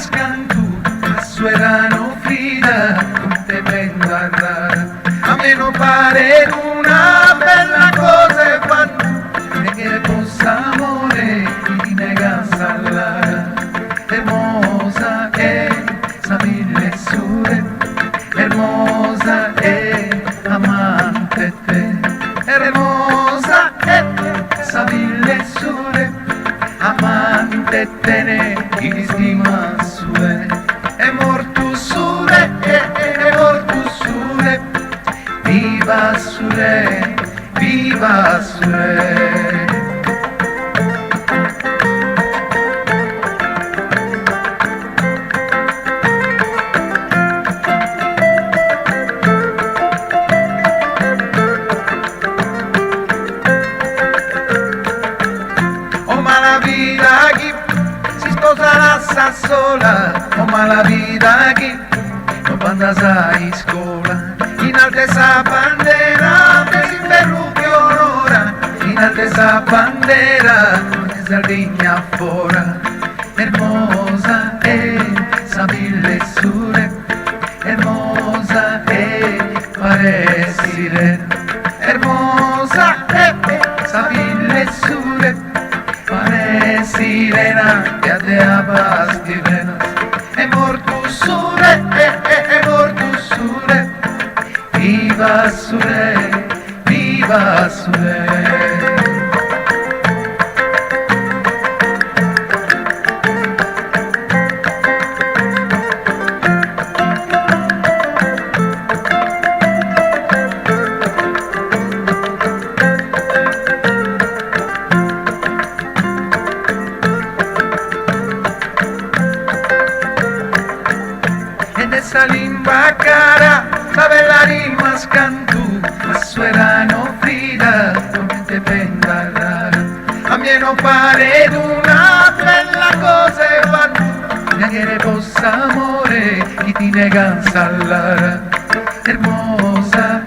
rimas cantu, suerano frida, non te prenda rara. A me non pare una bella cosa quando me quiere possa amore y ti negas hablar. Hermosa esa mille sure, hermosa amante te. Hermosa esa mille sure, amante tene y stima sue. Mortu sure, viva sure, viva sure. Oh mala vida aquí, si sposarás a sola, oh mala vida aquí, no andas a scuola, in altezza bandera, te si perrucchi onora, in altezza bandera, te Sardegna fora, hermosa esa mille sure, hermosa pare sirena, hermosa esa mille sure, pare sirena, que te abas venas, mortu sure, viva sure, viva sure. En esa limba cara, sabe la rimas cantu, la suerano frida, non te prenda rara. A me non pare una bella cosa quando me quiere possa amore y ti negas hablar. Hermosa